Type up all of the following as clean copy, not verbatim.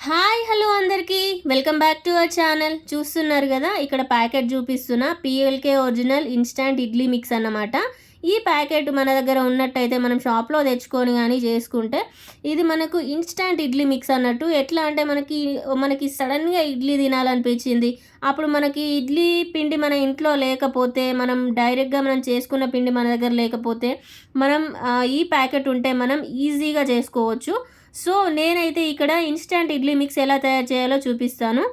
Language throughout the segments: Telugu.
హాయ్ హలో అందరికీ welcome back to our channel. చూస్తున్నారు కదా, ఇక్కడ ప్యాకెట్ చూపిస్తున్న PLK original instant idli mix అన్నమాట. ఈ ప్యాకెట్ మన దగ్గర ఉన్నట్టయితే మనం షాప్లో తెచ్చుకొని కానీ చేసుకుంటే ఇది మనకు ఇన్స్టాంట్ ఇడ్లీ మిక్స్ అన్నట్టు. ఎట్లా అంటే మనకి సడన్గా ఇడ్లీ తినాలనిపించింది, అప్పుడు మనకి ఇడ్లీ పిండి మన ఇంట్లో లేకపోతే, మనం డైరెక్ట్గా మనం చేసుకున్న పిండి మన దగ్గర లేకపోతే మనం ఈ ప్యాకెట్ ఉంటే మనం ఈజీగా చేసుకోవచ్చు. సో నేనైతే ఇక్కడ ఇన్స్టంట్ ఇడ్లీ మిక్స్ ఎలా తయారు చేయాలో చూపిస్తాను.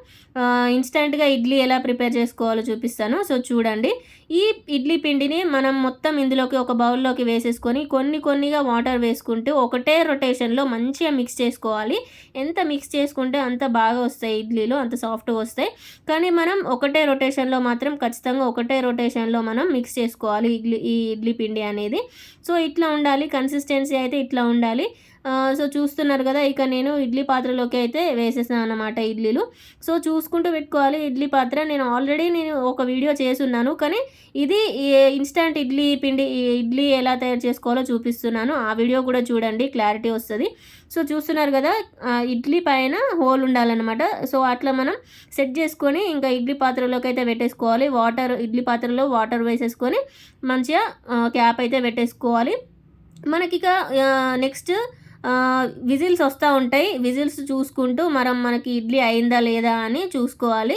ఇన్స్టంట్గా ఇడ్లీ ఎలా ప్రిపేర్ చేసుకోవాలో చూపిస్తాను. సో చూడండి, ఈ ఇడ్లీ పిండిని మనం మొత్తం ఇందులోకి ఒక బౌల్లోకి వేసేసుకొని కొన్నిగా వాటర్ వేసుకుంటూ ఒకటే రొటేషన్లో మంచిగా మిక్స్ చేసుకోవాలి. ఎంత మిక్స్ చేసుకుంటే అంత బాగా వస్తాయి ఇడ్లీలు, అంత సాఫ్ట్గా వస్తాయి. కానీ మనం ఒకటే రొటేషన్లో మాత్రం ఖచ్చితంగా ఒకటే రొటేషన్లో మనం మిక్స్ చేసుకోవాలి ఈ ఇడ్లీ పిండి అనేది. సో ఇట్లా ఉండాలి, కన్సిస్టెన్సీ అయితే ఇట్లా ఉండాలి. సో చూస్తున్నారు కదా, ఇక నేను ఇడ్లీ పాత్రలోకి అయితే వేసేసాను అన్నమాట ఇడ్లీలు. సో చూసుకుంటూ పెట్టుకోవాలి ఇడ్లీ పాత్ర. నేను ఆల్రెడీ ఒక వీడియో చేసున్నాను, కానీ ఇది ఇన్స్టంట్ ఇడ్లీ పిండి ఇడ్లీ ఎలా తయారు చేసుకోవాలో చూపిస్తున్నాను. ఆ వీడియో కూడా చూడండి, క్లారిటీ వస్తుంది. సో చూస్తున్నారు కదా, ఇడ్లీ పైన హోల్ ఉండాలన్నమాట. సో అట్లా మనం సెట్ చేసుకొని ఇంకా ఇడ్లీ పాత్రలోకి అయితే పెట్టేసుకోవాలి. ఇడ్లీ పాత్రలో వాటర్ వేసేసుకొని మంచిగా క్యాప్ అయితే పెట్టేసుకోవాలి. మనకిక నెక్స్ట్ విజిల్స్ వస్తూ ఉంటాయి. విజిల్స్ చూసుకుంటూ మనకి ఇడ్లీ అయిందా లేదా అని చూసుకోవాలి.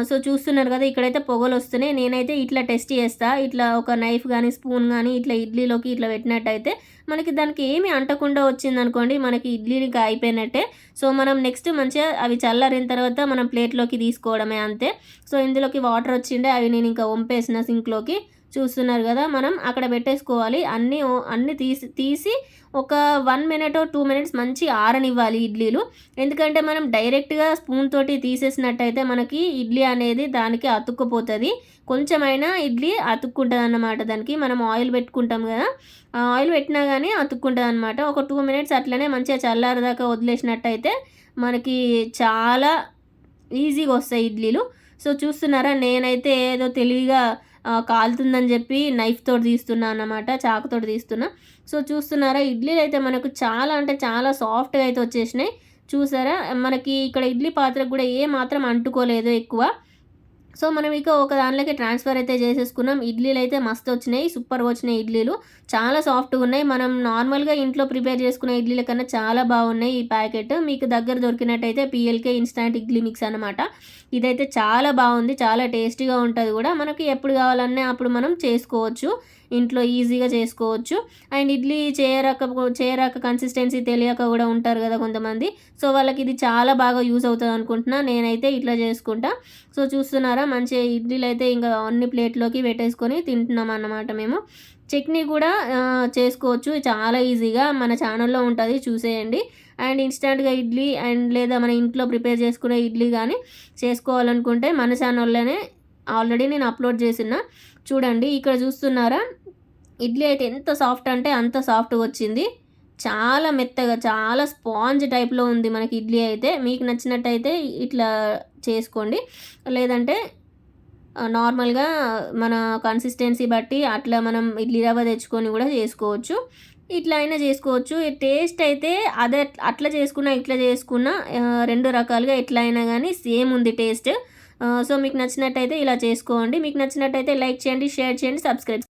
సో చూస్తున్నారు కదా, ఇక్కడైతే పొగలు వస్తున్నాయి. నేనైతే ఇట్లా టెస్ట్ చేస్తా. ఇట్లా ఒక నైఫ్ కానీ స్పూన్ కానీ ఇట్లా ఇడ్లీలోకి ఇట్లా పెట్టినట్టయితే మనకి దానికి ఏమి అంటకుండా వచ్చిందనుకోండి, మనకి ఇడ్లీకి అయిపోయినట్టే. సో మనం నెక్స్ట్ మంచిగా అవి చల్లారిన తర్వాత మనం ప్లేట్లోకి తీసుకోవడమే, అంతే. సో ఇందులోకి వాటర్ వచ్చిండే, అవి నేను ఇంకా వంపేసిన సింక్లోకి. చూస్తున్నారు కదా, మనం అక్కడ పెట్టేసుకోవాలి. అన్నీ తీసి ఒక 1 minute or 2 minutes మంచి ఆరనివ్వాలి ఇడ్లీలు. ఎందుకంటే మనం డైరెక్ట్గా స్పూన్ తోటి తీసేసినట్టయితే మనకి ఇడ్లీ అనేది దానికి అతుక్కుపోతుంది. కొంచెమైనా ఇడ్లీ అతుక్కుంటుంది అన్నమాట. దానికి మనం ఆయిల్ పెట్టుకుంటాం కదా, ఆయిల్ పెట్టినా కానీ అతుక్కుంటుంది అనమాట. ఒక 2 minutes అట్లనే మంచిగా చల్లారదాకా వదిలేసినట్టయితే మనకి చాలా ఈజీగా వస్తాయి ఇడ్లీలు. సో చూస్తున్నారా, నేనైతే ఏదో తెలివిగా కాలుతుందని చెప్పి నైఫ్ తోటి తీస్తున్నా అన్నమాట, చాకుతోటి తీస్తున్నా. సో చూస్తున్నారా, ఇడ్లీలు అయితే మనకు చాలా అంటే చాలా సాఫ్ట్గా అయితే వచ్చేసినాయి. చూసారా, మనకి ఇక్కడ ఇడ్లీ పాత్రకు కూడా ఏ మాత్రం అంటుకోలేదు ఎక్కువ. సో మనం ఇక ఒక దానిలోకి ట్రాన్స్ఫర్ అయితే చేసేసుకున్నాం. ఇడ్లీలు అయితే మస్తు వచ్చినాయి, సూపర్గా వచ్చినాయి ఇడ్లీలు, చాలా సాఫ్ట్గా ఉన్నాయి. మనం నార్మల్గా ఇంట్లో ప్రిపేర్ చేసుకునే ఇడ్లీల కన్నా చాలా బాగున్నాయి. ఈ ప్యాకెట్ మీకు దగ్గర దొరికినట్టయితే పిఎల్కే ఇన్స్టాంట్ ఇడ్లీ మిక్స్ అనమాట. ఇదైతే చాలా బాగుంది, చాలా టేస్టీగా ఉంటుంది కూడా. మనకి ఎప్పుడు కావాలన్నా అప్పుడు మనం చేసుకోవచ్చు, ఇంట్లో ఈజీగా చేసుకోవచ్చు. అండ్ ఇడ్లీ చేయరాక కన్సిస్టెన్సీ తెలియక కూడా ఉంటారు కదా కొంతమంది. సో వాళ్ళకి ఇది చాలా బాగా యూజ్ అవుతుంది అనుకుంటున్నా. నేనైతే ఇట్లా చేసుకుంటా. సో చూస్తున్నారా, మంచిగా ఇడ్లీలు అయితే ఇంకా అన్ని ప్లేట్లోకి పెట్టేసుకొని తింటున్నాం అన్నమాట మేము. చట్నీ కూడా చేసుకోవచ్చు చాలా ఈజీగా, మన ఛానల్లో ఉంటుంది, చూసేయండి. అండ్ ఇన్స్టెంట్గా ఇడ్లీ లేదా మన ఇంట్లో ప్రిపేర్ చేసుకునే ఇడ్లీ కానీ చేసుకోవాలనుకుంటే మన ఛానల్లోనే ఆల్రెడీ నేను అప్లోడ్ చేసిన, చూడండి. ఇక్కడ చూస్తున్నారా, ఇడ్లీ అయితే ఎంత సాఫ్ట్ అంటే అంత సాఫ్ట్గా వచ్చింది. చాలా మెత్తగా, చాలా స్పాంజ్ టైప్లో ఉంది మనకి ఇడ్లీ అయితే. మీకు నచ్చినట్టయితే ఇట్లా చేసుకోండి, లేదంటే నార్మల్గా మన కన్సిస్టెన్సీ బట్టి అట్లా మనం ఇడ్లీ రవ్వ తెచ్చుకొని కూడా చేసుకోవచ్చు. ఇట్లా అయినా చేసుకోవచ్చు. టేస్ట్ అయితే అదే, అట్లా చేసుకున్నా ఇట్లా చేసుకున్నా 2 రకాలుగా ఎట్లా అయినా కానీ సేమ్ ఉంది టేస్ట్. సో మీకు నచ్చినట్టయితే ఇలా చేసుకోండి. మీకు నచ్చినట్టయితే లైక్ చేయండి, షేర్ చేయండి, సబ్స్క్రైబ్